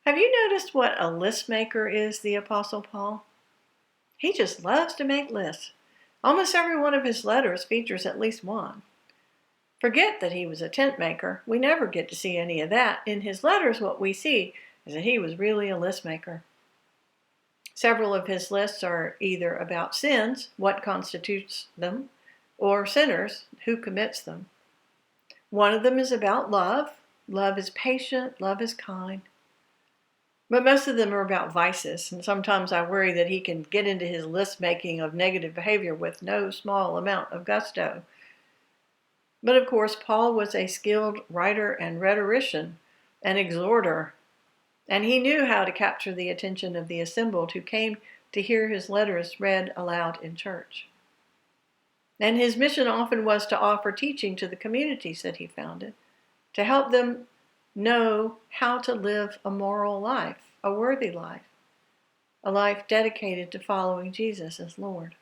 Have you noticed what a list maker is, the Apostle Paul? He just loves to make lists. Almost every one of his letters features at least one. Forget that he was a tent maker. We never get to see any of that. In his letters, what we see is that he was really a list maker. Several of his lists are either about sins, what constitutes them, or sinners, who commits them. One of them is about love. Love is patient, love is kind. But most of them are about vices, and sometimes I worry that he can get into his list making of negative behavior with no small amount of gusto. But of course, Paul was a skilled writer and rhetorician, an exhorter, and he knew how to capture the attention of the assembled who came to hear his letters read aloud in church. And his mission often was to offer teaching to the communities that he founded, to help them know how to live a moral life, a worthy life, a life dedicated to following Jesus as Lord.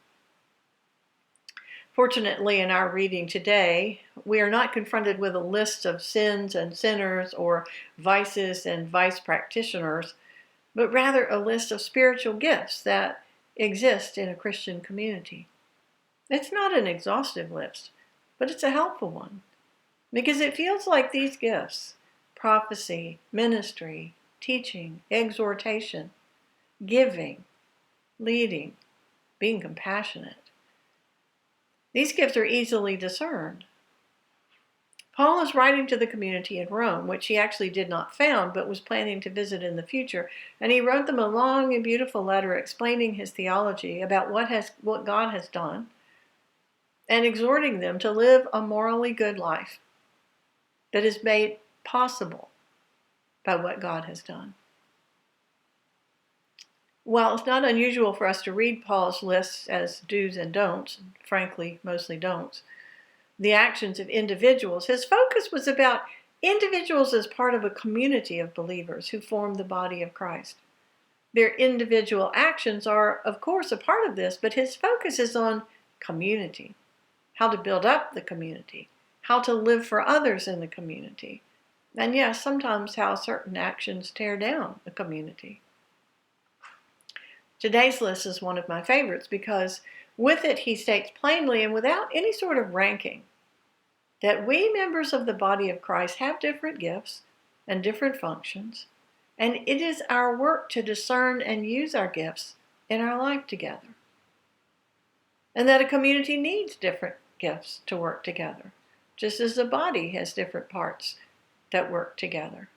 Fortunately, in our reading today, we are not confronted with a list of sins and sinners or vices and vice practitioners, but rather a list of spiritual gifts that exist in a Christian community. It's not an exhaustive list, but it's a helpful one, because it feels like these gifts, prophecy, ministry, teaching, exhortation, giving, leading, being compassionate. These gifts are easily discerned. Paul is writing to the community in Rome, which he actually did not found, but was planning to visit in the future. And he wrote them a long and beautiful letter explaining his theology about what God has done, and exhorting them to live a morally good life that is made possible by what God has done. While it's not unusual for us to read Paul's lists as do's and don'ts, frankly, mostly don'ts, the actions of individuals, his focus was about individuals as part of a community of believers who form the body of Christ. Their individual actions are, of course, a part of this, but his focus is on community, how to build up the community, how to live for others in the community, and yes, sometimes how certain actions tear down the community. Today's list is one of my favorites because with it he states plainly and without any sort of ranking that we members of the body of Christ have different gifts and different functions, and it is our work to discern and use our gifts in our life together. And that a community needs different gifts to work together, just as the body has different parts that work together.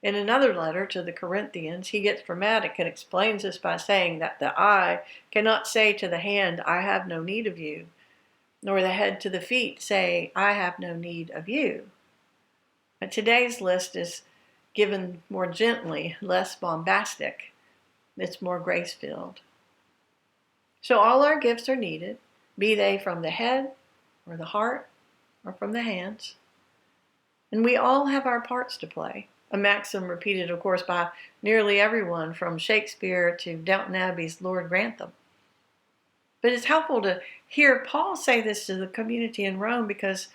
In another letter to the Corinthians, he gets dramatic and explains this by saying that the eye cannot say to the hand, I have no need of you, nor the head to the feet say, I have no need of you. But today's list is given more gently, less bombastic. It's more grace-filled. So all our gifts are needed, be they from the head or the heart or from the hands. And we all have our parts to play. A maxim repeated, of course, by nearly everyone from Shakespeare to Downton Abbey's Lord Grantham. But it's helpful to hear Paul say this to the community in Rome because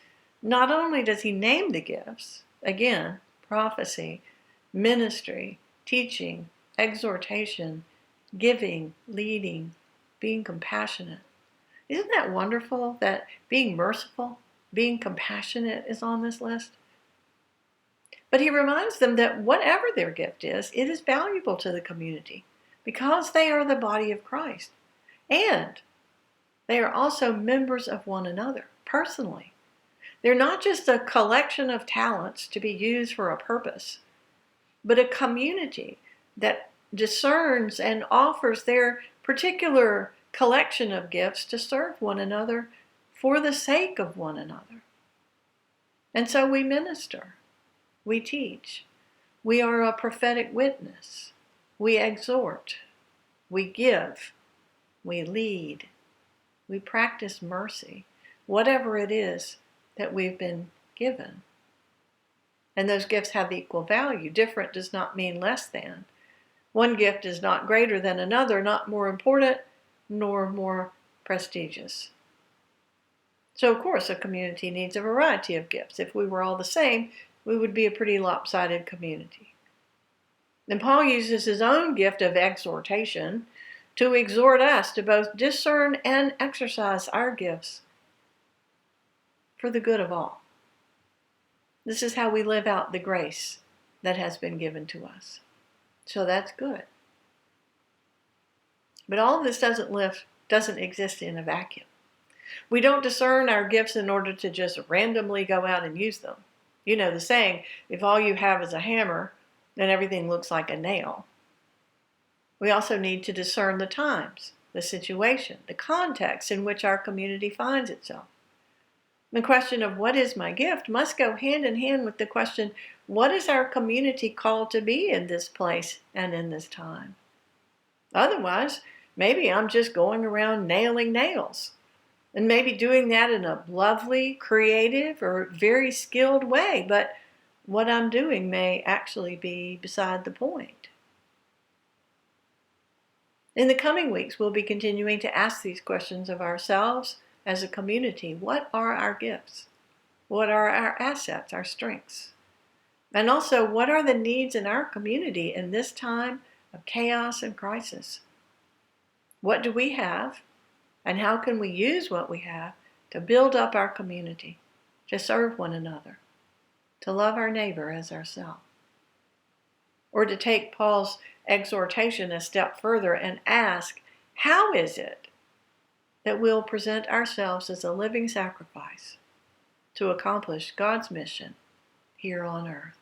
not only does he name the gifts, again, prophecy, ministry, teaching, exhortation, giving, leading, being compassionate. Isn't that wonderful that being merciful, being compassionate is on this list? But he reminds them that whatever their gift is, it is valuable to the community because they are the body of Christ. And they are also members of one another personally. They're not just a collection of talents to be used for a purpose, but a community that discerns and offers their particular collection of gifts to serve one another for the sake of one another. And so we minister. We teach. We are a prophetic witness. We exhort. We give. We lead. We practice mercy, whatever it is that we've been given. And those gifts have equal value. Different does not mean less than. One gift is not greater than another, not more important, nor more prestigious. So, of course, a community needs a variety of gifts. If we were all the same, we would be a pretty lopsided community. And Paul uses his own gift of exhortation to exhort us to both discern and exercise our gifts for the good of all. This is how we live out the grace that has been given to us. So that's good. But all of this doesn't exist in a vacuum. We don't discern our gifts in order to just randomly go out and use them. You know the saying, if all you have is a hammer, then everything looks like a nail. We also need to discern the times, the situation, the context in which our community finds itself. The question of what is my gift must go hand in hand with the question, what is our community called to be in this place and in this time? Otherwise, maybe I'm just going around nailing nails, and maybe doing that in a lovely, creative, or very skilled way, but what I'm doing may actually be beside the point. In the coming weeks, we'll be continuing to ask these questions of ourselves as a community. What are our gifts? What are our assets, our strengths? And also, what are the needs in our community in this time of chaos and crisis? What do we have? And how can we use what we have to build up our community, to serve one another, to love our neighbor as ourselves? Or to take Paul's exhortation a step further and ask, how is it that we'll present ourselves as a living sacrifice to accomplish God's mission here on earth?